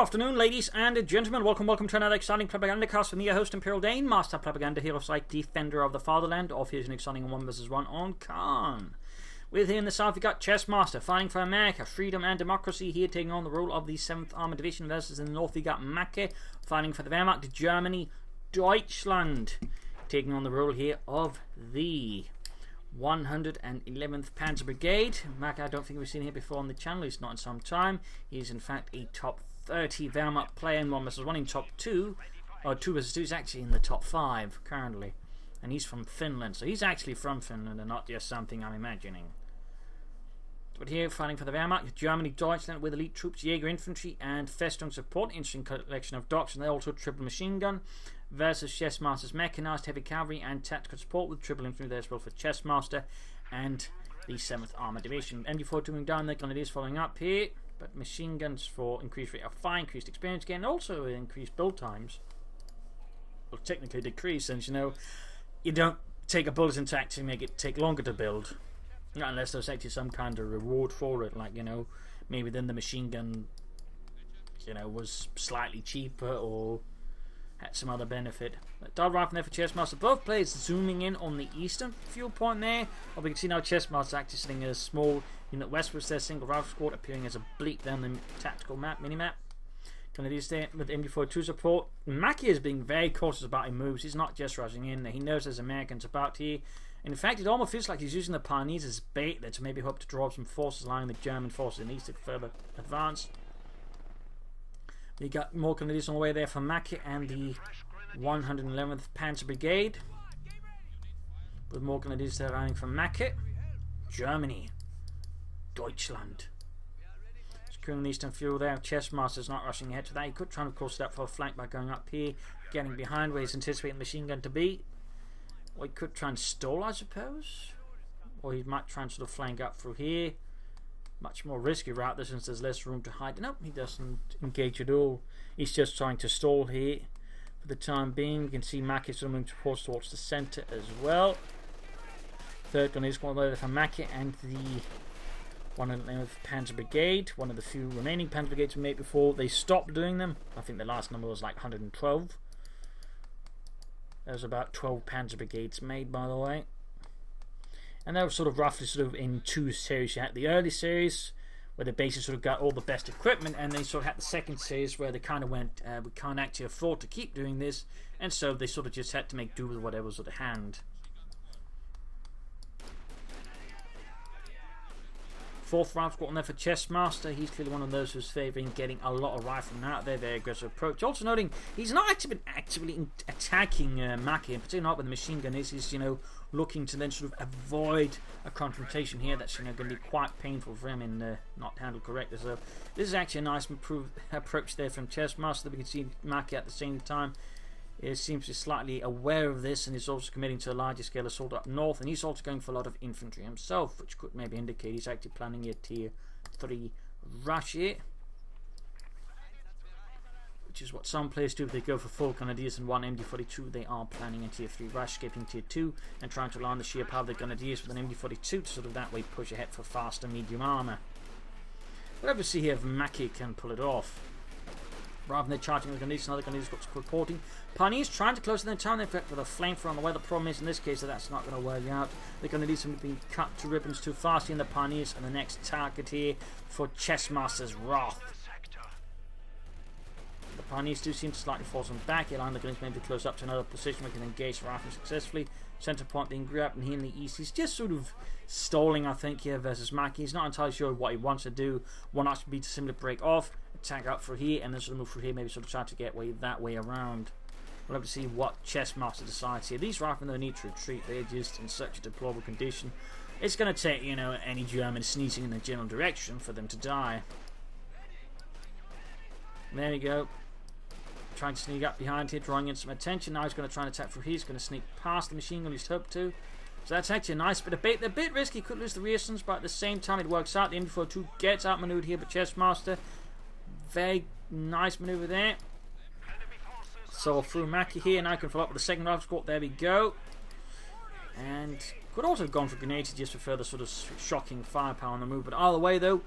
afternoon, ladies and gentlemen. Welcome to another exciting Propagandacast with me, your host, Imperial Dane, Master Propaganda Hero Site, Defender of the Fatherland. Off here's an exciting 1 vs 1 on Khan. With here in the south, we got Chessmaster fighting for America, freedom and democracy. Here taking on the role of the 7th Armored Division versus in the north, we got Macke fighting for the Wehrmacht, Germany, Deutschland. Taking on the role here of the 111th Panzer Brigade. Macke, I don't think we've seen here before on the channel, he's not in some time. He's in fact a top 30 Wehrmacht player in 1 vs 1 in top 2. Or 2 vs 2 is actually in the top 5 currently. And he's from Finland, so he's actually from Finland and not just something I'm imagining. But here, fighting for the Wehrmacht, Germany, Deutschland with elite troops, Jaeger infantry, and Festung support. Interesting collection of docks, and they also triple machine gun. Versus Chessmaster's mechanized heavy cavalry and tactical support with triple infantry there as well for Chessmaster and the 7th Armored Division. MG4 moving down, the grenadiers following up here. But machine guns for increased rate of fire, increased experience gain, also increased build times. Well, technically decrease, since you don't take a bullet and to make it take longer to build. Not unless there's actually some kind of reward for it, like, maybe then the machine gun, was slightly cheaper or had some other benefit. Dart rifle there for Chessmaster. Both players zooming in on the eastern fuel point there. Well, we can see now Chessmaster's actually sitting a small unit westwards there, single rifle squad appearing as a bleep down the tactical map, mini-map. Grenadiers there with MG42 support. Macke is being very cautious about his moves. He's not just rushing in. He knows there's Americans about here. In fact, it almost feels like he's using the pioneers as bait there to maybe hope to draw some forces, allowing the German forces in the east to further advance. We got more grenadiers on the way there for Macke and the 111th Panzer Brigade. With more grenadiers there running from Macke. Germany. Deutschland. Securing the eastern fuel there. Chessmaster's not rushing ahead to that. He could try and, of course, set up for a flank by going up here, getting behind where he's anticipating the machine gun to be. Or he could try and stall, I suppose. Or he might try and sort of flank up through here. Much more risky route there since there's less room to hide. Nope, he doesn't engage at all. He's just trying to stall here for the time being. You can see Macke is moving towards the centre as well. Third gun is one there for Macke and the 111th Panzer Brigade. One of the few remaining Panzer Brigades we made before they stopped doing them. I think the last number was like 112. There's about 12 Panzer Brigades made, by the way. And they were sort of roughly in 2 series. You had the early series, where they basically sort of got all the best equipment, and they sort of had the second series where they kind of went, we can't actually afford to keep doing this, and so they sort of just had to make do with whatever was at hand. 4th Rifle Squadron there for Chessmaster. He's clearly one of those who's favouring getting a lot of riflemen out there. Very aggressive approach. Also noting he's not actually been actively attacking Macke, and particularly not with the machine gun. He's looking to then sort of avoid a confrontation here. That's going to be quite painful for him and not handled correctly. So this is actually a nice improved approach there from Chessmaster. We can see Macke at the same time. He seems to be slightly aware of this, and he's also committing to a larger scale assault up north, and he's also going for a lot of infantry himself, which could maybe indicate he's actually planning a tier 3 rush here, which is what some players do if they go for full grenadiers and 1 MG42. They are planning a tier 3 rush, skipping tier 2 and trying to align the sheer power of the grenadiers with an MG42 to sort of that way push ahead for faster medium armour. But obviously here if Macke can pull it off. Rather than charging the grenadiers, another grenadiers got reporting. Pioneers trying to close in their town effect with a flamethrower on the way. The problem is in this case that's not going to work out. The grenadiers have been cut to ribbons too fast, and the Pioneers are the next target here for Chessmaster's wrath. The Pioneers do seem to slightly force them back, allowing the grenadiers maybe close up to another position where they can engage the rifle successfully. Centre point being grabbed, and here in the east he's just sort of stalling, I think, here versus Macke. He's not entirely sure what he wants to do. One option would be to simply break off, attack up for here, and then sort of move through here, maybe sort of try to get that way around. We'll have to see what Chessmaster decides here. These riflemen don't need to retreat, they're just in such a deplorable condition. It's going to take, any German sneezing in the general direction for them to die. There we go. Trying to sneak up behind here, drawing in some attention. Now he's going to try and attack through here. He's going to sneak past the machine gun he's hoped to. So that's actually a nice bit of bait. They're a bit risky, could lose the reasons, but at the same time it works out. The MG42 gets outmaneuvered here, but Chessmaster, very nice maneuver there. So through Macke here, now I can follow up with the 2nd Rifle Squad. There we go. And could also have gone for grenades just for further sort of shocking firepower on the move. But either way though,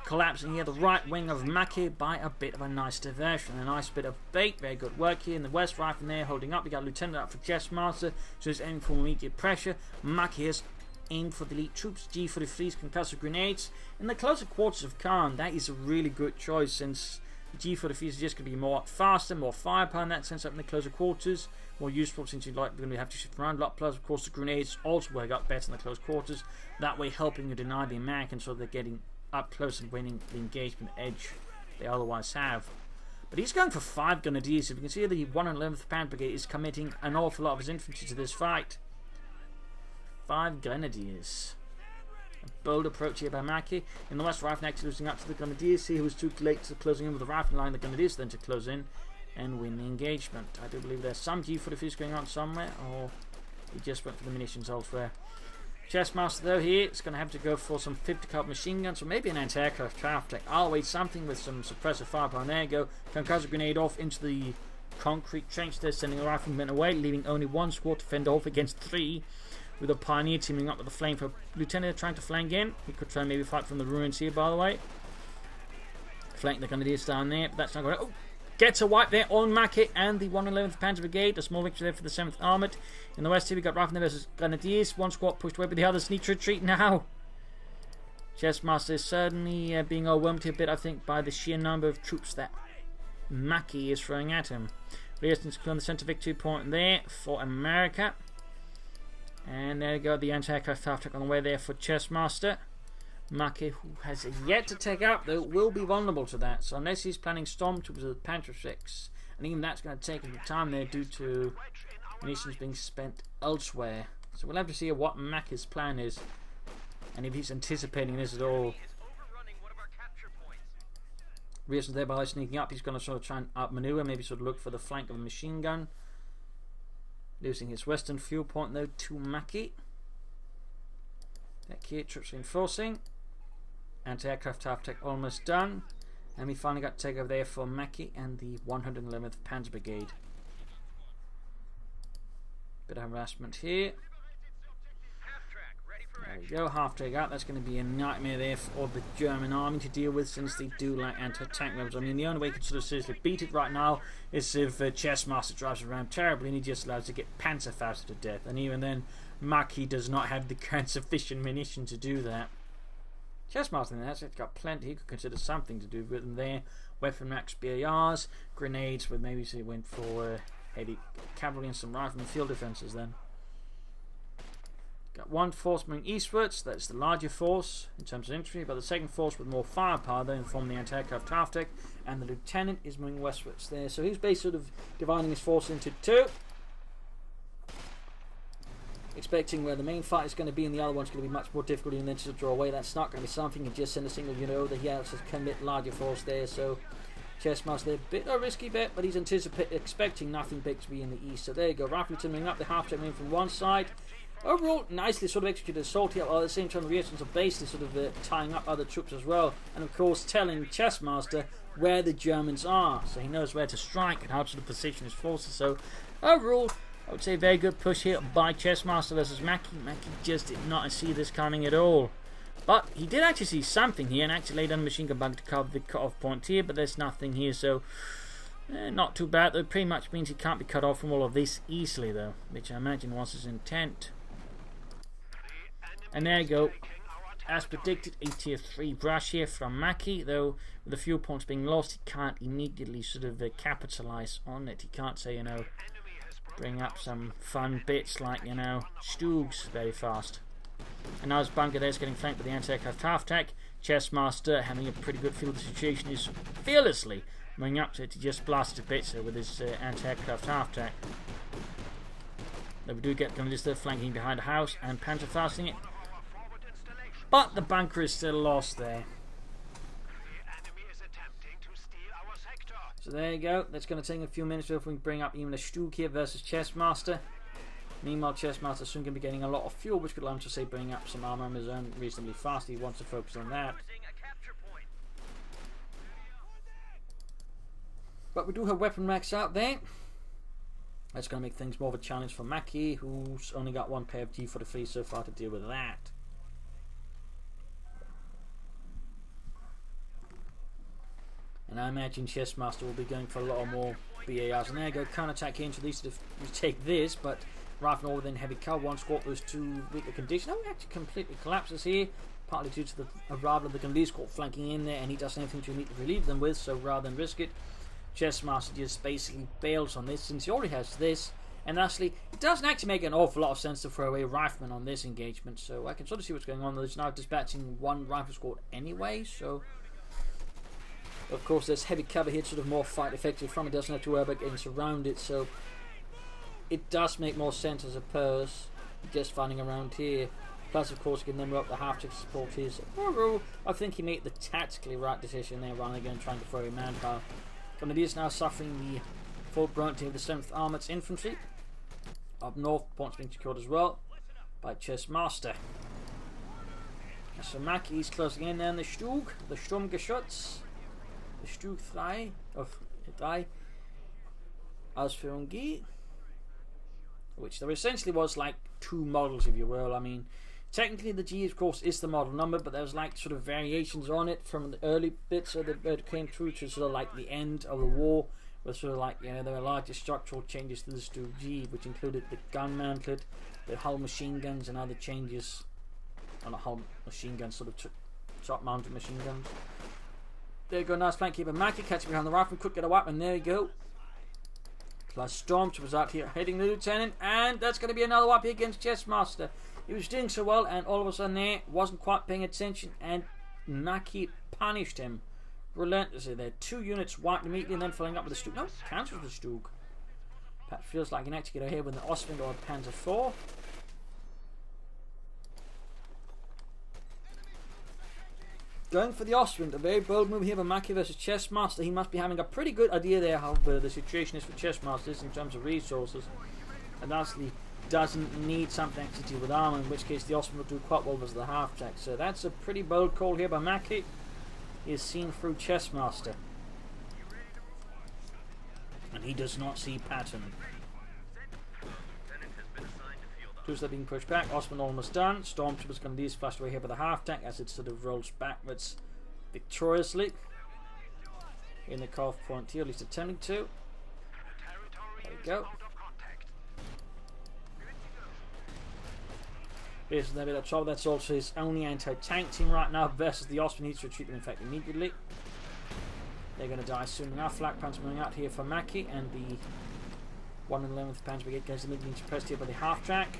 collapsing here the right wing of Mackie by a bit of a nice diversion. A nice bit of bait. Very good work here in the West. Right from there, holding up. We got Lieutenant up for Chessmaster, so he's aiming for immediate pressure. Mackie has aimed for the elite troops. G43's concussive grenades. In the closer quarters of Khan, that is a really good choice, since G43 is just going to be more faster, more firepower in that sense up in the closer quarters. More useful, since you're going to have to shift around a lot. Plus, of course, the grenades also work out better in the close quarters. That way, helping you deny the Americans, so they're getting up close and winning the engagement edge they otherwise have. But he's going for 5 grenadiers. If you can see, the 111th Panzer Brigade is committing an awful lot of his infantry to this fight. 5 grenadiers. A bold approach here by Mackie. In the West, Rifle actually losing up to the grenadiers. He was too late to closing in with the rifle line. The grenadiers then to close in and win the engagement. I do believe there's some G43s going on somewhere, or he just went for the munitions elsewhere. Chessmaster though here is going to have to go for some 50 caliber machine guns, or maybe an anti-aircraft traffic. I'll wait something with some suppressive firepower. And there you go. Concussive grenade off into the concrete trench there, sending the riflemen away, leaving only 1 squad to fend off against 3. With a Pioneer teaming up with the flame for Lieutenant trying to flank in. He could try and maybe fight from the ruins here, by the way. Flank the grenadiers down there, but that's not going to... Oh! Gets a wipe there on Mackie and the 111th Panzer Brigade. A small victory there for the 7th Armoured. In the West here we got Riflemen versus Grenadiers. 1 squad pushed away, but the others need to retreat now. Chessmaster is certainly being overwhelmed here a bit, I think, by the sheer number of troops that Mackie is throwing at him. Resistance on the centre victory point there for America. And there you go, the anti-aircraft attack on the way there for Chessmaster. Mackie, who has yet to take out, though, will be vulnerable to that. So unless he's planning stormtroopers with Panther 6, and even that's going to take a bit of time there due to munitions being spent elsewhere. So we'll have to see what Mackie's plan is, and if he's anticipating this at all. Reasons there by sneaking up, he's going to sort of try and outmaneuver, maybe sort of look for the flank of a machine gun. Losing his western fuel point though to Mackie. Back here, troops reinforcing. Anti-aircraft attack almost done. And we finally got to take over there for Mackie and the 111th Panzer Brigade. Bit of harassment here. There we go, half track out. That's going to be a nightmare there for the German army to deal with, since they do lack anti-tank weapons. I mean, the only way you can sort of seriously beat it right now is if Chessmaster drives around terribly and he just allows to get Panzerfaust to death. And even then, Mackie does not have the kind sufficient munition to do that. Chessmaster has got plenty. He could consider something to do with them there. Weapon racks, BARs, grenades, but maybe he went for heavy cavalry and some rifleman field defences then. Got 1 force moving eastwards, that's the larger force in terms of infantry, but the 2nd force with more firepower then form the anti-aircraft half deck, and the lieutenant is moving westwards there. So he's basically sort of dividing his force into 2. Expecting where the main fight is going to be, and the other one's going to be much more difficult, and then to draw away. That's not going to be something. You just send a single unit over here to commit larger force there. So Chessmaster, a bit of a risky bet, but he's expecting nothing big to be in the east. So there you go, Rifleton moving up the half track from one side. Overall, nicely sort of executed assault here, while at the same time the reactions are basically sort of tying up other troops as well, and of course telling Chessmaster where the Germans are, so he knows where to strike and how to position his forces. So overall, I would say very good push here by Chessmaster versus Mackie. Mackie just did not see this coming at all. But he did actually see something here and actually laid down a machine gun bug to cover the cut-off point here, but there's nothing here, so not too bad. That pretty much means he can't be cut off from all of this easily, though, which I imagine was his intent. And there you go. As predicted, a tier 3 brush here from Mackie, though with the fuel points being lost, he can't immediately sort of capitalize on it. He can't say, you know, bring up some fun bits like, you know, Stoogs very fast. And now his bunker there is getting flanked by the anti-aircraft half-tack. Chessmaster, having a pretty good feel of the situation, is fearlessly moving up to it to just blast it to bits with his anti-aircraft half-tack. Though we do get Grenadiers there flanking behind the house and Panzerfausting it. But the bunker is still lost there. So there you go. That's going to take a few minutes before we bring up even a Stug here versus Chessmaster. Meanwhile, Chessmaster soon going to be getting a lot of fuel, which could allow him to say bring up some armor on his own reasonably fast. He wants to focus on that. But we do have weapon racks out there. That's going to make things more of a challenge for Mackie, who's only got 1 pair of G43 so far to deal with that. And I imagine Chessmaster will be going for a lot more BARs. And there you go, counter-attack here, so these sort of take this, but Rifle within heavy cover, one squad was too weak a condition. Oh, he actually completely collapses here, partly due to the arrival of the Gundy squad flanking in there, and he doesn't have anything to immediately relieve them with, so rather than risk it, Chessmaster just basically bails on this, since he already has this. And lastly, it doesn't actually make an awful lot of sense to throw away Rifleman on this engagement, so I can sort of see what's going on. There's now dispatching one rifle squad anyway, so of course there's heavy cover here to sort of more fight effective from it, doesn't have to worry about getting surrounded, so it does make more sense, I suppose, just finding around here. Plus, of course, you can then roll up the half-check support here. So, overall, I think he made the tactically right decision there, rather than trying to throw a manpower. Grenadier is now suffering the full brunt of the 7th Armoured Infantry. Up north, points being secured as well by Chessmaster. So Mackie is closing in there on the Stug, the Sturmgeschütz, the Stug 3 of 3 Ausführung G, which there essentially was like two models, if you will. I mean, technically the G, of course, is the model number, but there's like sort of variations on it from the early bits of it came through to sort of like the end of the war, where sort of like, you know, there were larger structural changes to the Stug G, which included the gun mantlet, the hull machine guns, and other changes on the hull machine guns, sort of top mounted machine guns. There you go, nice flank keeper. Mackie catching behind the rifle, could get a weapon, there you go. Plus Stormtroopers out here heading the Lieutenant, and that's going to be another wipe here against Chessmaster. He was doing so well, and all of a sudden there, wasn't quite paying attention, and Mackie punished him relentlessly there. 2 units wiped immediately, and then following up with the Stug. No, cancels the Stug. Perhaps feels like he can actually get ahead with the Ostwind or the Panzer IV. Going for the Ostwind, a very bold move here by Mackie versus Chessmaster. He must be having a pretty good idea there how the situation is for Chessmaster in terms of resources. And lastly, doesn't need something actually to do with armor, in which case the Ostwind will do quite well versus the half-track. So that's a pretty bold call here by Mackie. He is seen through Chessmaster. And he does not see pattern. Tools are being pushed back. Ostwind almost done. Stormtroopers going to be flashed away here by the half-tank as it sort of rolls backwards victoriously. In the cutoff point here, at least attempting to. There we go. Here's a bit of trouble. That's also his only anti-tank team right now versus the Ostwind. Needs to retreat them, in fact, immediately. They're going to die soon enough. Flak Panther moving out here for Mackie, and the 111th Panzer Brigade goes immediately suppressed here by the half-track.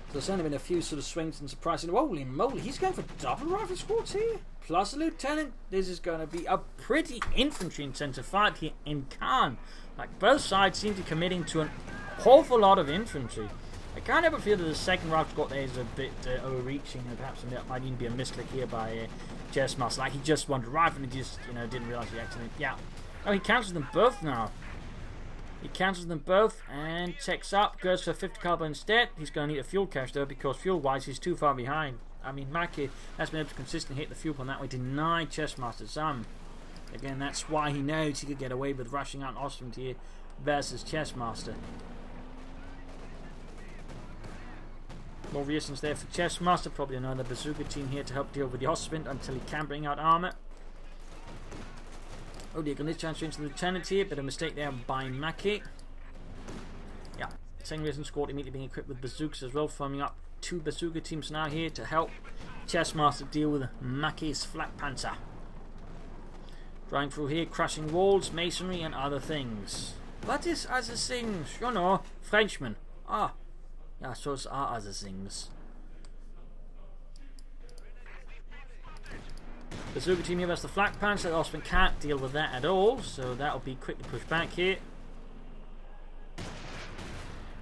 So there's only been a few sort of swings and surprises. Holy moly, he's going for double rifle squads here? Plus a lieutenant. This is going to be a pretty infantry-intensive fight here in Khan. Like, both sides seem to be committing to an awful lot of infantry. I can't ever feel that the second rifle squad there is a bit overreaching, and perhaps that might even be a misclick here by Chessmaster. Like, he just wanted a rifle and he just, you know, didn't realise he actually... Yeah. Oh, he cancels them both now. He cancels them both and checks up, goes for 50 caliber instead. He's going to need a fuel cache though, because fuel-wise he's too far behind. I mean, Mackie has been able to consistently hit the fuel pump that way, deny Chessmaster some. Again, that's why he knows he could get away with rushing out Ostwind here versus Chessmaster. More resistance there for Chessmaster. Probably another Bazooka team here to help deal with the Ostwind until he can bring out armor. Oh dear, going to chance into the Lieutenant here. Bit of a mistake there by Mackie. Yeah, second resistance squad immediately being equipped with bazookas as well, forming up 2 Bazooka teams now here to help Chessmaster deal with Mackie's Flak Panther. Driving through here, crashing walls, masonry, and other things. What is other things? You know, Frenchman. Ah, yeah, so it's are other things. Bazooka team here versus the Flak Panther. Ostwind can't deal with that at all, so that'll be quickly pushed back here.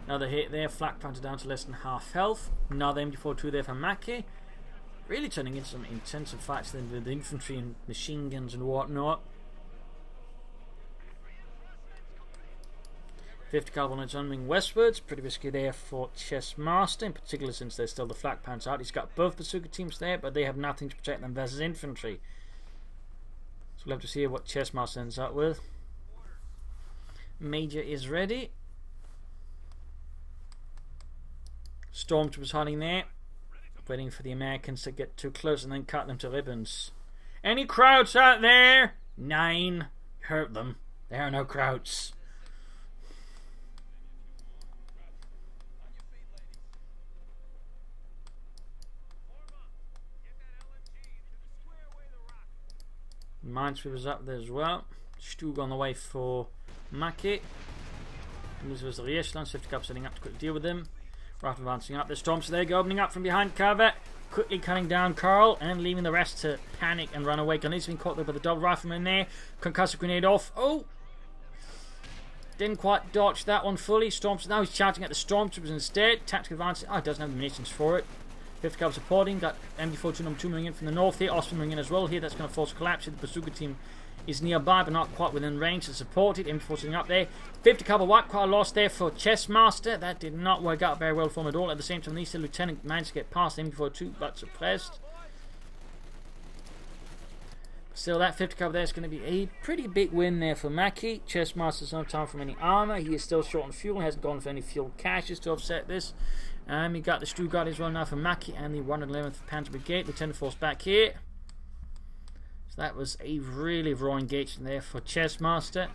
Another hit there, Flak Panther down to less than half health. Another MG42 there for Mackie. Really turning into some intensive fights then with the infantry and machine guns and whatnot. 50 caliber on its own wing westwards. Pretty risky there for Chessmaster, in particular since there's still the Flak Panther out. He's got both Bazooka teams there, but they have nothing to protect them versus infantry. So we'll have to see what Chessmaster ends up with. Major is ready. stormtroopers hiding there, waiting for the Americans to get too close and then cut them to ribbons. Any Krauts out there? 9. Hurt them. There are no Krauts. Minesweeper's up there as well. Stug on the way for Mackie. This was the Riesland. 50 Cup setting up to quickly deal with them. Rifle advancing up. The Storms there go opening up from behind cover. Quickly cutting down Carl and leaving the rest to panic and run away. Grenades been caught there by the double rifleman there. Concussive grenade off. Oh! Didn't quite dodge that one fully. Storms now he's charging at the Stormtroopers instead. Tactical advance. Oh, doesn't have the munitions for it. 50 Cup supporting. Got MD42 number 2 moving in from the north here. Austin moving in as well here. That's going to force a collapse here. The Bazooka team is nearby but not quite within range to support it. MD4 sitting up there. 50 Cup wipe, quite a loss there for Chessmaster. That did not work out very well for him at all. At the same time, the Lieutenant managed to get past MD42 but suppressed. Still, that 50 Cup there is going to be a pretty big win there for Mackie. Chessmaster's no time for any armor. He is still short on fuel. He hasn't gone for any fuel caches to offset this. We got the Stuttgart as well now for Mackie and the 111th Panzer Brigade. Lieutenant Force back here. So that was a really raw engagement there for Chessmaster.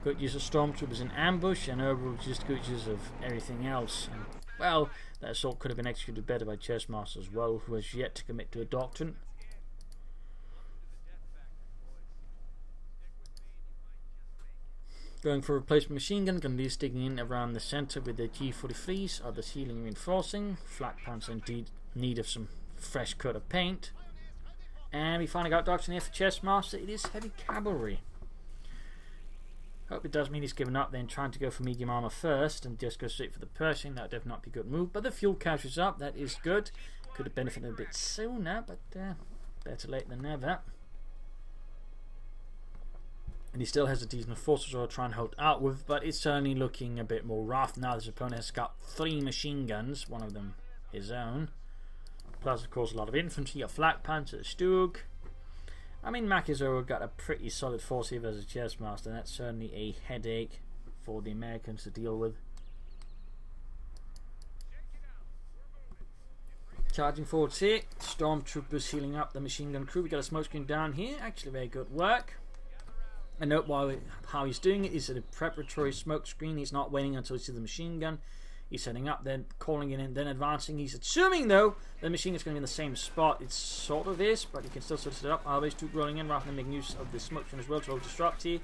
Good use of Stormtroopers in ambush and overall just good use of everything else. And, well, that assault could have been executed better by Chessmaster as well, who has yet to commit to a doctrine. Going for a replacement machine gun, going to be sticking in around the centre with the G43s or the ceiling reinforcing. Flak pants indeed need of some fresh coat of paint. And we finally got doctrine here for Chessmaster. It is heavy cavalry. Hope it does mean he's given up then, trying to go for medium armour first and just go straight for the Pershing. That would definitely not be a good move. But the fuel cache is up. That is good. Could have benefited a bit sooner, but better late than never. And he still has a decent force to try and hold out with, but it's certainly looking a bit more rough now. His opponent has got 3 machine guns, one of them his own. Plus, of course, a lot of infantry, a flak panther, a Stug. I mean, Mackie's got a pretty solid force here as a Chessmaster, and that's certainly a headache for the Americans to deal with. Charging forwards here. Stormtroopers healing up the machine gun crew. We got a smoke screen down here. Actually, very good work. And note how he's doing it is at a preparatory smoke screen. He's not waiting until he sees the machine gun. He's setting up, then calling it in, then advancing. He's assuming, though, the machine is going to be in the same spot. It sort of is, but he can still sort it up. Always keep rolling in rather than making use of the smoke screen as well to disrupt here.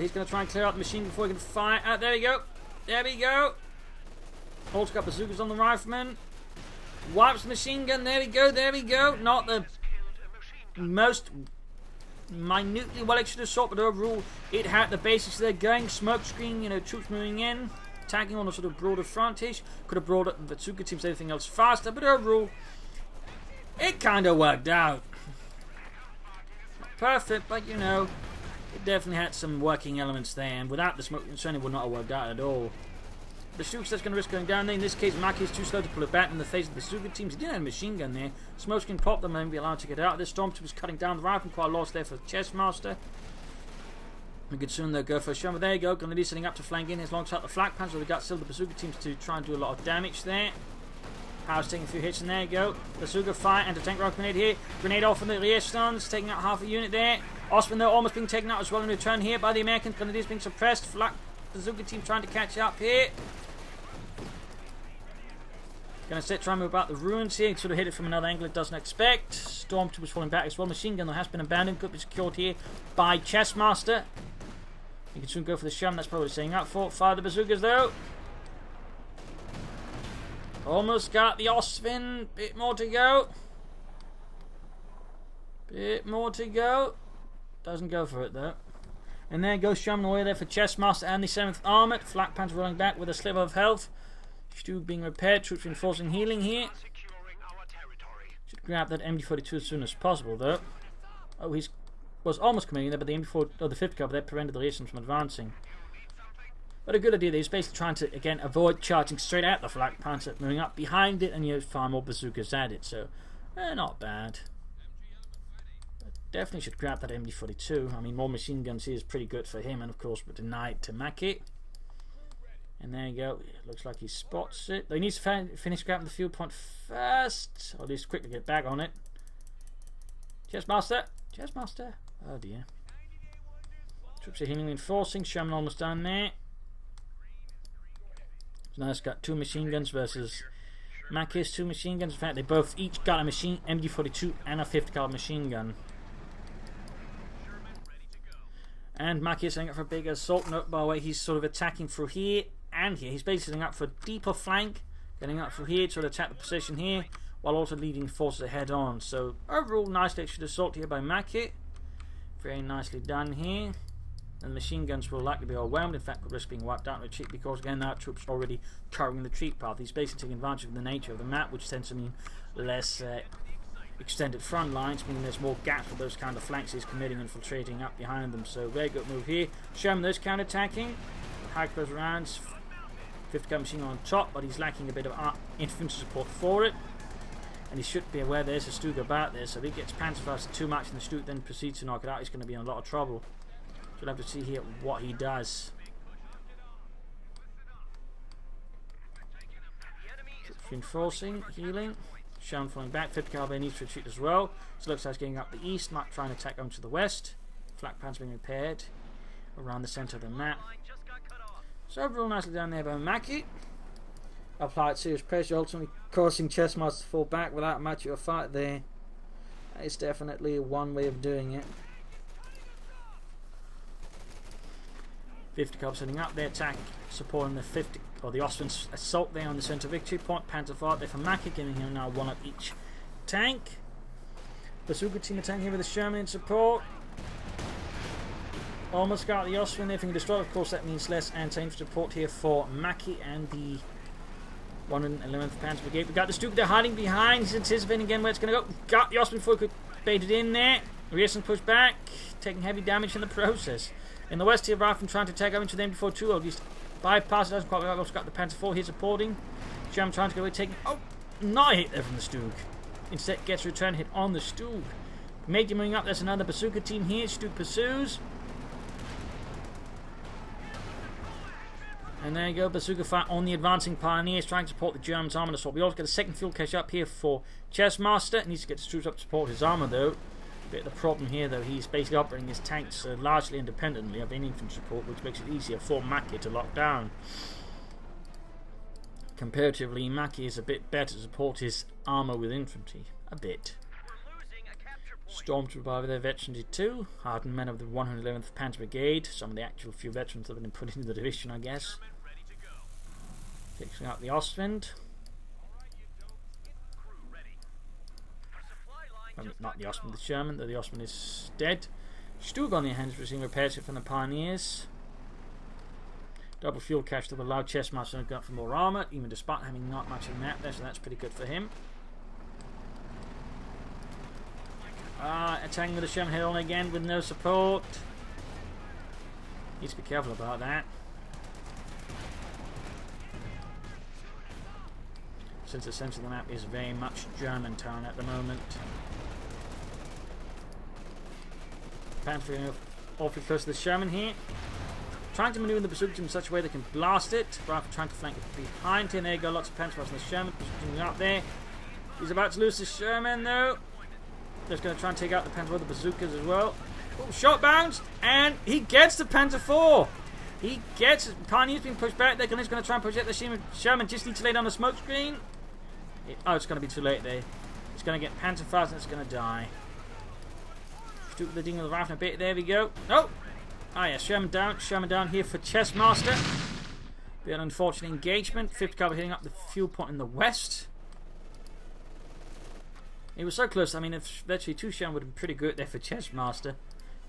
He's going to try and clear out the machine before he can fire. There we go. There we go. Also got bazookas on the rifleman. Wipes the machine gun. There we go. There we go. Not the most minutely well executed assault, but overall it had the basics there going. Smoke screen, troops moving in, attacking on a sort of broader frontage. Could have brought up the Bazooka teams, everything else faster, but overall it kind of worked out. Not perfect, but it definitely had some working elements there, and without the smoke it certainly would not have worked out at all. The Stug's that's going to risk going down there. In this case, Mackie is too slow to pull it back in the face of the Bazooka teams. He didn't have a machine gun there. Smoke screen popped them and be allowed to get out. This Stormtrooper cutting down the rifle. Quite a loss there for Chessmaster. We could soon go for a shot. There you go. Going to be setting up to flank in alongside the flak panzer. We got still the Bazooka teams to try and do a lot of damage there. Power's taking a few hits, and there you go. Bazooka fire, anti-tank rocket grenade here. Grenade off from the rear stuns, taking out half a unit there. Osman though almost being taken out as well in return here by the American. Grenadiers being suppressed. Flak Bazooka team trying to catch up here. Going to try and move about the ruins here. Sort of hit it from another angle it doesn't expect. Stormtroopers falling back as well. Machine gun though has been abandoned. Could be secured here by Chessmaster. You can soon go for the sham. That's probably what he's setting up for. Fire the bazookas though. Almost got the Osvin. Bit more to go. Bit more to go. Doesn't go for it though. And there goes Shaman away there for Chessmaster and the 7th Armoured. Flak Panther rolling back with a sliver of health. Stu being repaired, troops reinforcing healing here. Should grab that MD42 as soon as possible though. Oh, he was almost coming in there, but the MD4 or the 5th cover there prevented the Racers from advancing. But a good idea there. He's basically trying to again avoid charging straight at the Flak Panther, moving up behind it, and you fire more bazookas at it. So not bad. But definitely should grab that MD42. I mean, more machine guns here is pretty good for him, and of course, but denied to Mackie. And there you go. Looks like he spots it. Though he needs to finish grabbing the fuel point first. Or at least quickly get back on it. Chessmaster! Chessmaster! Oh dear. Troops are healing, reinforcing. Sherman almost done there. So now it's got 2 machine guns versus Mackey's 2 machine guns. In fact, they both each got a machine MG42 and a 50 caliber machine gun. And Mackey's setting up for a big assault. Note, by the way, he's sort of attacking through here and here. He's basically setting up for a deeper flank, getting up through here to attack the position here, while also leading forces ahead on. So overall, nicely extra assault here by Mackey. Very nicely done here. And the machine guns will likely be overwhelmed. In fact, could risk being wiped out in retreat because again, our troops are already covering the retreat path. He's basically taking advantage of the nature of the map, which tends to mean less extended front lines, meaning there's more gaps for those kind of flanks he's committing, infiltrating up behind them. So very good move here. Sherman those counter-attacking. High close rounds. 50 gun machine on top, but he's lacking a bit of infantry support for it. And he should be aware there's a Stug about this. So if he gets Panzerfaust too much and the Stug then proceeds to knock it out, he's going to be in a lot of trouble. So we'll have to see here what he does. Reinforcing, healing. Sherman falling back. 50 caliber needs to retreat as well. So it looks like he's getting up the east, might try and attack on to the west. Flak pans being repaired around the centre of the map. So overall nicely down there by Mackey. Applied serious pressure, ultimately causing Chessmaster to fall back without much of a fight there. That is definitely one way of doing it. 50 caliber setting up their attack, supporting the 50 or the Austrians' assault there on the centre victory point. Panzerfaust there for Mackey, giving him now 1 of each tank. Bazooka team attacking here with the Sherman in support. Almost got the Austrian there, if he can destroy. Of course, that means less anti-infantry support here for Mackey and the 111th Panzer Brigade. We got the Stug there hiding behind. He's anticipating again where it's going to go. Got the Austrian before he could bait it in there. Rearson pushed back, taking heavy damage in the process. In the west here, Rifle trying to take out into the MD42, or at least bypass it. Doesn't quite work. Also got the Panzer IV here supporting. Sherman trying to go away, taking. Oh, not a hit there from the Stug. Instead, gets a return hit on the Stug. Major moving up. There's another Bazooka team here. Stug pursues. And there you go, Bazooka fight on the advancing Pioneers, trying to support the Germans' armour assault. We also get a second fuel cache up here for Chessmaster. Needs to get his troops up to support his armour though. Bit of the problem here though, he's basically operating his tanks largely independently of any infantry support, which makes it easier for Mackey to lock down. Comparatively, Mackey is a bit better to support his armour with infantry. A bit. Stormtrooper by their veterans too. Hardened men of the 111th Panzer Brigade. Some of the actual few veterans that have been put into the division, I guess. Fixing up the Ostwind. Not the Ostwind, the Sherman, though the Ostwind is dead. Stug on the hands receiving repairs from the Pioneers. Double fuel cache that will allow Chessmaster to go up for more armour, even despite having not much of a map there, so that's pretty good for him. Attacking with the Sherman head on again with no support. Needs to be careful about that. Since the centre of the map is very much Germantown at the moment. Panzer awfully close to the Sherman here. Trying to maneuver the Bazooka in such a way they can blast it. Rifle trying to flank it behind him. There you go, lots of Panzer on the Sherman. Pushing up there. He's about to lose the Sherman though. Just going to try and take out the Panzer with the bazookas as well. Oh, shot bounced, and he gets the Panzer IV. He gets it. Pioneer's being pushed back there. He's going to try and project the Sherman. Just needs to lay down the smoke screen. Oh, it's going to be too late there. It's going to get Panzer V and it's going to die. Stupid the ding of the rifle a bit. There we go. Oh! Ah, yeah, Sherman down. Sherman down here for Chessmaster. Bit of an unfortunate engagement. 50 caliber hitting up the fuel point in the west. It was so close. I mean, if virtually 2 Sherman would have been pretty good there for Chessmaster.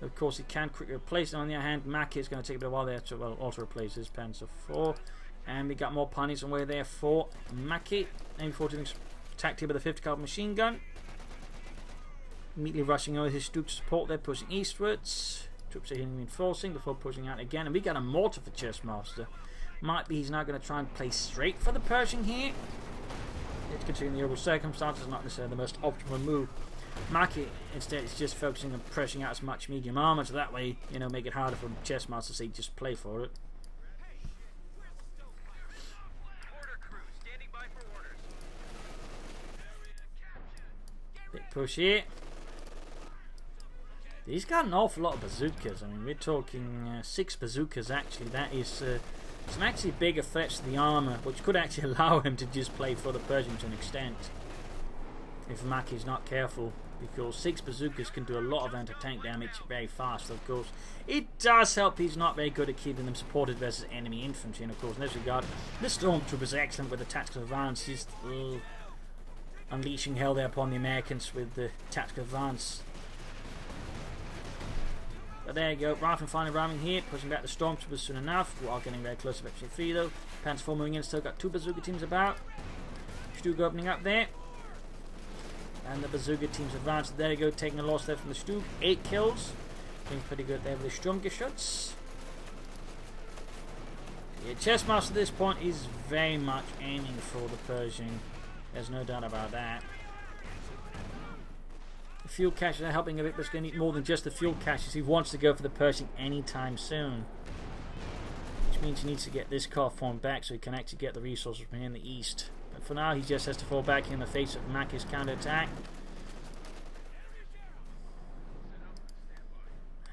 Of course, he can quickly replace it. On the other hand, Mackey is going to take a bit of a while there to also replace his Panzer IV. And we got more Pioneers on the way there for Mackey. M14 attacked here with a 50 caliber machine gun. Immediately rushing over his Stug to support there, pushing eastwards. Troops are healing reinforcing before pushing out again. And we got a mortar for Chessmaster. Might be he's now going to try and play straight for the Pershing here. It's considering the overall circumstances, not necessarily the most optimal move. Mackey instead is just focusing on pressing out as much medium armour, so that way, you know, make it harder for Chessmaster to say just play for it. push here. He's got an awful lot of bazookas. I mean, we're talking 6 bazookas actually. That is some actually bigger threats to the armour, which could actually allow him to just play for the Persian to an extent. If Mackey's not careful, because 6 bazookas can do a lot of anti-tank damage very fast. Of course, it does help he's not very good at keeping them supported versus enemy infantry. And of course, in this regard, the Stormtrooper is excellent with the tactical advance. He's unleashing hell there upon the Americans with the tactical advance. But there you go, Rifle finally ramming here, pushing back the Stormtroopers soon enough. We are getting very close to Victory 3 though. Panzer 4 moving in, still got 2 bazooka teams about. Stug opening up there. And the bazooka team's advanced. There you go, taking a loss there from the Stug. 8 kills. Doing pretty good there with the Sturmgeschütz. Yeah, Chessmaster at this point is very much aiming for the Pershing. There's no doubt about that. The fuel caches are helping a bit, but it's going to need more than just the fuel caches. He wants to go for the Pershing anytime soon. Which means he needs to get this car formed back so he can actually get the resources from here in the east. But for now, he just has to fall back in the face of Mackey's counterattack.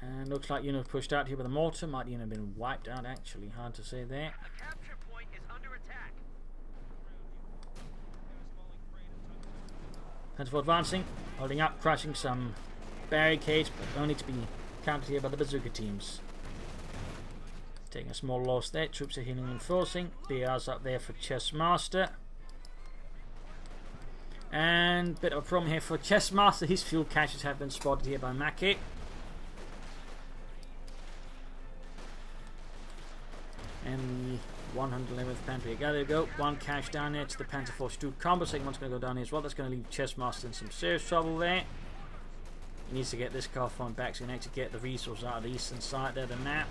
And looks like Unit pushed out here with a mortar. Might even have been wiped out actually. Hard to say there. A capture point is under attack. Panzer IV advancing, holding up, crushing some barricades, but only to be countered here by the bazooka teams. Taking a small loss there. Troops are healing and enforcing. BR's up there for Chessmaster. And bit of a problem here for Chessmaster. His fuel caches have been spotted here by Mackey. And the 111th Pantry. There you go. 1 cache down there to the Panzer IV Stug combo. Second one's going to go down here as well. That's going to leave Chessmaster in some serious trouble there. He needs to get this car front back so he can actually get the resources out of the eastern side there, the map.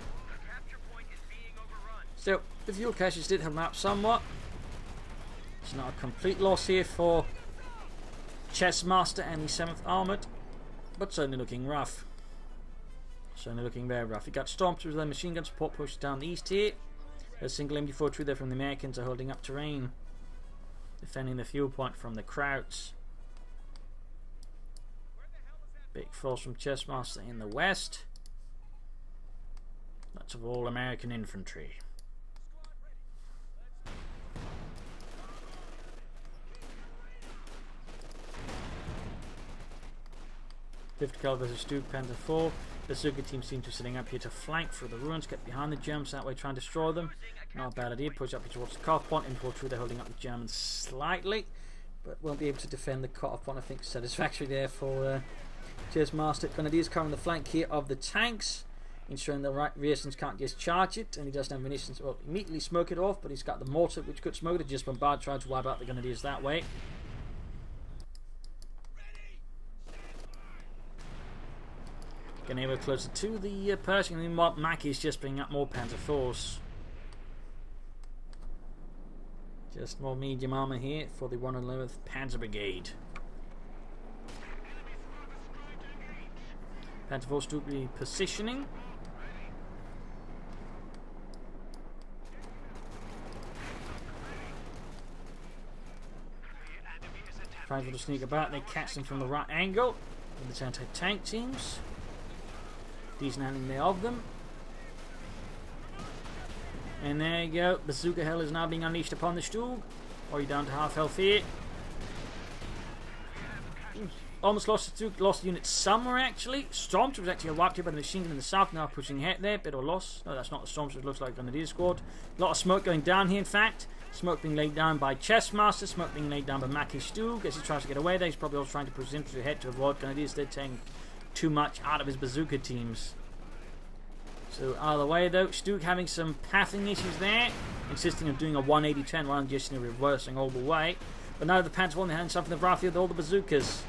Still, the fuel caches did help him out somewhat. It's not a complete loss here for Chessmaster and the 7th Armoured, but certainly looking rough. Certainly looking very rough. You got Stormtroopers with their machine gun support pushed down the east here. A single MG4 there from the Americans are holding up terrain, defending the fuel point from the Krauts. Big force from Chessmaster in the west. Lots of all American infantry. 50 caliber versus Stug, Panzer 4. The Bazooka team seem to be sitting up here to flank through the ruins, get behind the Germans that way, try and destroy them. Not a bad idea. Push up towards the cutoff point, infiltrate. They're holding up the Germans slightly, but won't be able to defend the cutoff point. I think satisfactory there for Chessmaster. Grenadiers covering the flank here of the tanks, ensuring the right rearstons can't just charge it, and he doesn't have munitions. Well, immediately smoke it off, but he's got the mortar which could smoke it. Just bombard, try to wipe out the Grenadiers that way. Getting ever closer to the Pershing, and then Mackey's just bringing up more Panzer IVs. Just more medium armour here for the 111th Panzer Brigade. Panzer IV Stug positioning. Trying to sneak about, they catch them from the right angle with the anti-tank teams. Decent handling there of them. And there you go. Bazooka hell is now being unleashed upon the Stug. Or you're down to half health here. Almost lost the unit somewhere actually. Stormtroopers actually wiped here by the machine gun in the south. Now pushing ahead there. Bit of a loss. No, that's not the Stormtroopers. It looks like Grenadier squad. A lot of smoke going down here in fact. Smoke being laid down by Chessmaster. Smoke being laid down by Mackey Stug. As he tries to get away there. He's probably also trying to push infantry ahead to avoid Grenadiers. They're taking too much out of his bazooka teams. So out of the way though, Stug having some pathing issues there, insisting of doing a 180 turn rather than just reversing all the way. But now the Panzer I, they had something of Rafi with all the bazookas.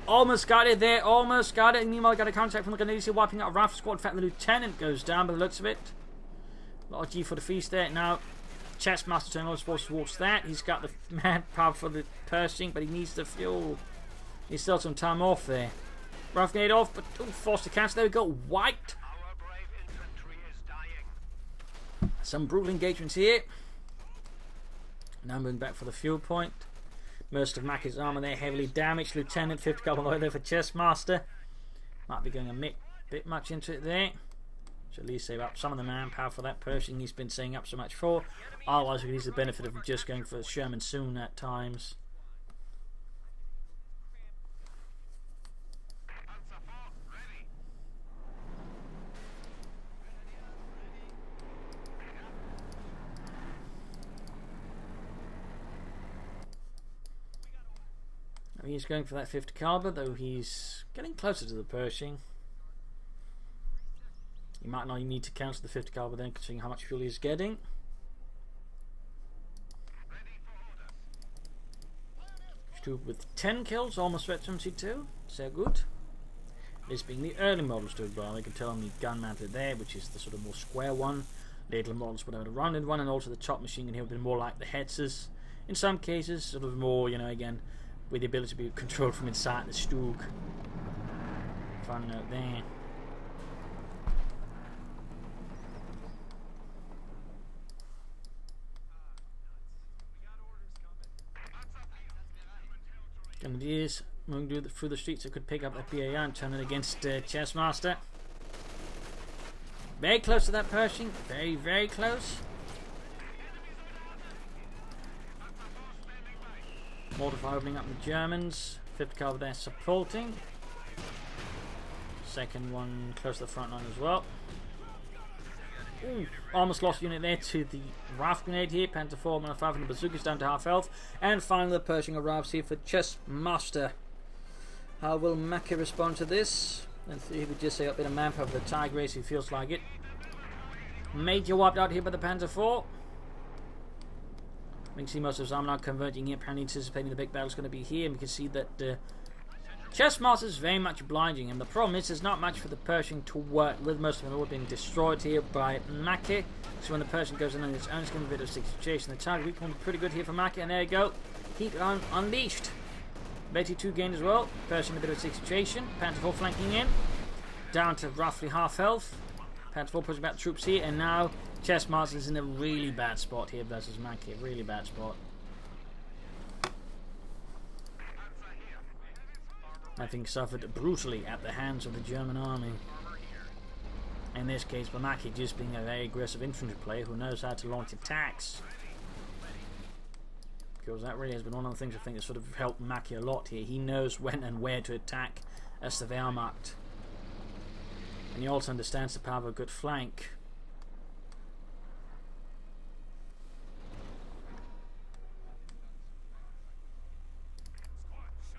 Almost got it there, almost got it. And meanwhile, got a contact from the Grenadiers wiping out a Rafi squad. In fact, the lieutenant goes down by the looks of it. A lot of G for the feast there. Now, Chessmaster turning all his force towards that. He's got the manpower for the Pershing, but he needs the fuel. He's still some time off there. Rafi grenade off, but forced to cancel. There we go, wiped. Some brutal engagements here. Now moving back for the fuel point. Most of Mackie's armour there heavily damaged. Lieutenant, 50 caliber there for Chessmaster. Might be going a bit much into it there. Should at least save up some of the manpower for that Pershing he's been saving up so much for. Otherwise, we could use the benefit of just going for Sherman soon at times. He's going for that 50 caliber, though he's getting closer to the Pershing. He might not need to cancel the 50 caliber then, considering how much fuel he's getting. COH2 with 10 kills, almost threat 72. So good. This being the early models doing well. You can tell on the gun mounted there, which is the sort of more square one. Later models would have a rounded one, and also the top machine gun here would be more like the Hetzers. In some cases, sort of more, again, with the ability to be controlled from inside the Stug. Fun note there. Grenadiers moving through the streets that could pick up that BAR and turn it against Chessmaster. Very close to that Pershing. Very, very close. Mortar fire opening up the Germans. 50 caliber there supporting. Second one close to the front line as well. Ooh, almost lost unit there to the Rifle Grenade here. Panther 4, Manor 5 and the Bazooka's down to half health. And finally the Pershing arrives here for Chessmaster. How will Mackie respond to this? Let's see if we just say a bit of manpower for the Tiger Race who feels like it. Major wiped out here by the Panther 4. We can see most of his armor now converging here, apparently anticipating the big battle is going to be here. And we can see that Chessmaster is very much obliging him. The problem is there's not much for the Pershing to work with. Most of them have all been destroyed here by Mackie. So when the Pershing goes in on its own, it's going to be a bit of a situation. The target weak point pretty good here for Mackie, and there you go. Heat unleashed. 82 gained as well. Pershing a bit of a situation. Panther 4 flanking in. Down to roughly half health. Panther 4 pushing back the troops here, and now Chessmaster's in a really bad spot here versus Mackie. Really bad spot. I think suffered brutally at the hands of the German army. In this case, Mackie just being a very aggressive infantry player who knows how to launch attacks. Because that really has been one of the things I think that sort of helped Mackie a lot here. He knows when and where to attack as the Wehrmacht. And he also understands the power of a good flank.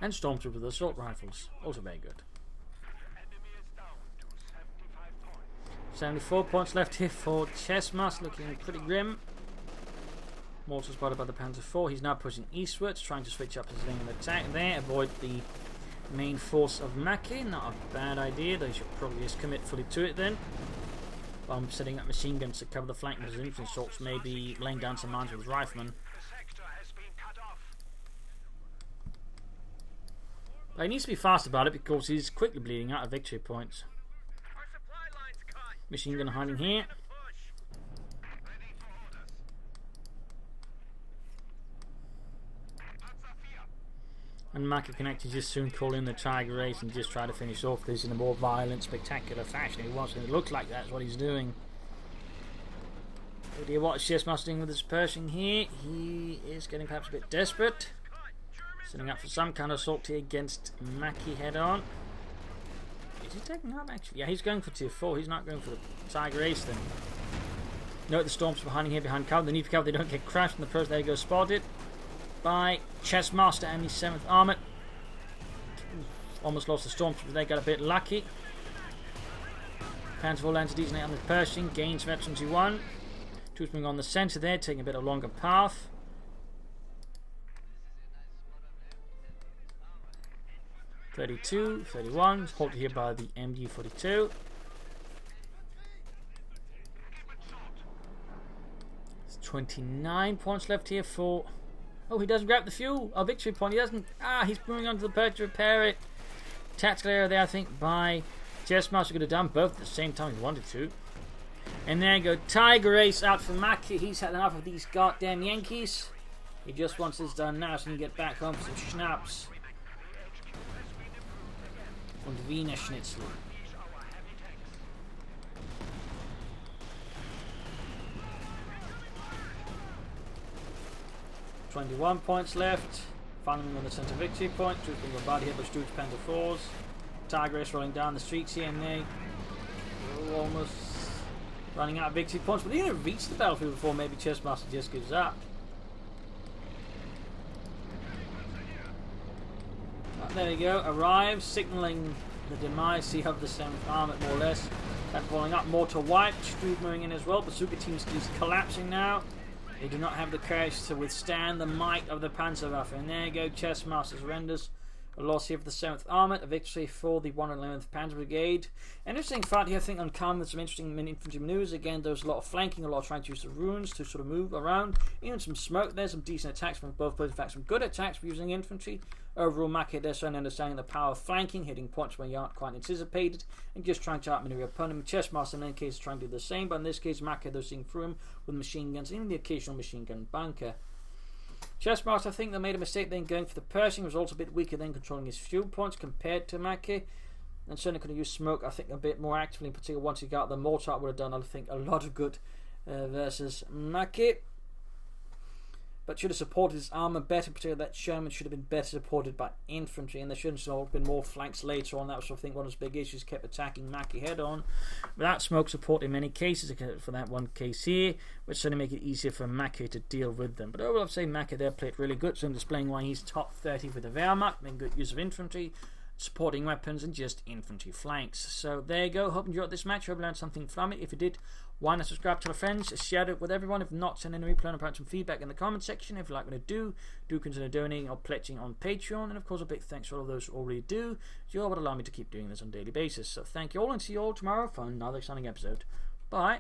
And Stormtroopers with assault rifles, also very good. 74 points left here for Chessmaster, looking pretty grim. Mortar spotted by the Panther 4. He's now pushing eastwards, trying to switch up his lane of attack there, avoid the main force of Mackie. Not a bad idea, they should probably just commit fully to it then. While setting up machine guns to cover the flank with his infantry assaults, maybe laying down some mines with his riflemen. But he needs to be fast about it because he's quickly bleeding out of victory points. Machine gun hiding here. And Mackie can actually just soon call in the Tiger Race and just try to finish off this in a more violent, spectacular fashion. He wants, and it looks like that's what he's doing. Oh dear, what is Chessmaster doing with his Pershing here? He is getting perhaps a bit desperate. Setting up for some kind of assault here against Mackie head on. Is he taking up actually? Yeah, he's going for tier 4. He's not going for the Tiger Ace then. Note the storms behind here behind cover. They need to cover they don't get crashed, and the first there you go spotted by Chessmaster and the 7th Armoured. Almost lost the storms, but they got a bit lucky. Panther 4 lands a decent hit on the Pershing, gains veteran 2-1. Troops moving on the centre there, taking a bit of a longer path. .32, 31, halted here by the MG42. There's 29 points left here for... Oh, he doesn't grab the fuel. A victory point. He doesn't... he's moving on to the perch to repair it. Tactical error there, I think, by Chessmaster. Could have done both at the same time if he wanted to. And there you go. Tiger Ace out for Mackie. He's had enough of these goddamn Yankees. He just wants this done now so he can get back home for some schnapps. Und Wiener Schnitzel. .21 points left. Following on the centre victory point. Troops being bombarded here by Stu's Panzer IVs. Tiger race rolling down the streets here and there. Almost running out of victory points, but they didn't reach the battlefield before maybe Chessmaster just gives up. There you go, arrives, signalling the demise of the 7th Armoured more or less. And falling up, mortar wiped, Stroop moving in as well. Bazooka team's collapsing now. They do not have the courage to withstand the might of the Panzerwaffe. And there you go, Chessmaster surrenders. A loss here for the 7th Armoured, a victory for the 111th Panzer Brigade. Interesting fight here, I think, on Calm with some interesting infantry maneuvers. Again, there's a lot of flanking, a lot of trying to use the ruins to sort of move around. Even some smoke there, some decent attacks from both players. In fact, some good attacks for using infantry. Overall, Mackay there certainly understanding the power of flanking, hitting points where you aren't quite anticipated, and just trying to outmaneuver your opponent. Chessmaster in many cases trying to do the same, but in this case, Mackay they're seeing through him with machine guns, even the occasional machine gun bunker. Chessmaster, I think they made a mistake then going for the Pershing. Was also a bit weaker than controlling his fuel points compared to Mackay. And certainly could have used smoke, I think, a bit more actively. In particular, once he got the mortar, would have done, I think, a lot of good versus Mackay. But should have supported his armour better. Particularly that Sherman should have been better supported by infantry, and there should have been more flanks later on. That was, I think, one of his big issues. Kept attacking Mackay head on without smoke support in many cases, except for that one case here, which certainly make it easier for Mackay to deal with them. But overall, I'd say Mackay there played really good, so I'm displaying why he's top 30 with the Wehrmacht, making good use of infantry, supporting weapons, and just infantry flanks. So there you go. Hope you enjoyed this match. Hope you learned something from it. If you did, why not subscribe, tell your friends, share it with everyone. If not, send in a replay and perhaps some feedback in the comment section. If you like what I do consider donating or pledging on Patreon. And of course, a big thanks to all of those who already do. You all would allow me to keep doing this on a daily basis. So thank you all, and see you all tomorrow for another exciting episode. Bye.